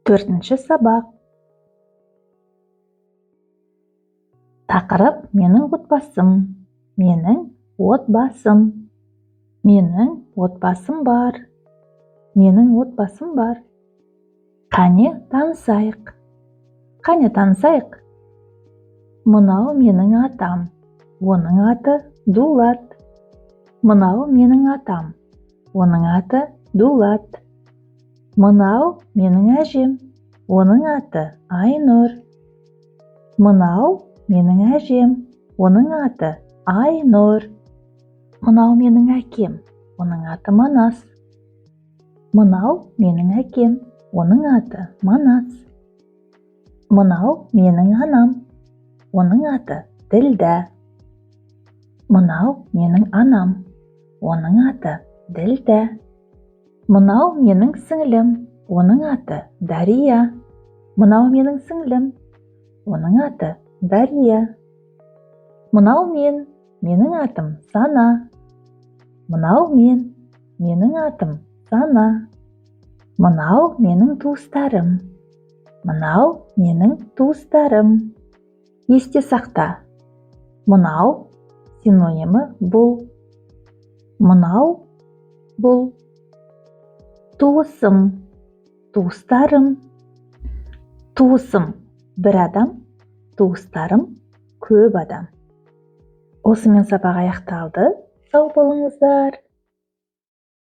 Төртінші сабақ. Тақырып: менің отбасым. Менің отбасым. Менің отбасым бар. Менің отбасым бар. Қане танысайық. Қане танысайық. Мынау менің атам. Оның аты Дулат. Мынау менің атам. Оның аты Дулат. Мынау менің әжем. Оның аты Айнұр. Мынау менің әжем. Оның аты Айнұр. Мынау менің әкем. Оның аты Манас. Мынау менің әкем. Оның аты Манас. Мынау менің анам. Оның аты Ділдә. Мынау менің анам. Оның аты Ділдә. Мынау менің сіңлім. Оның аты Дария. Мынау менің сіңлім. Оның аты Дария. Мынау менің атым Сана. Мынау менің атым Сана. Мынау менің туыстарым. Мынау менің туыстарым. Есте сақта. Мынау синонимі бұл. Мынау бұл. Туысым, туыстарым. Туысым бір адам, туыстарым көп адам. Осымен сабақ аяқталды. Сау болыңыздар.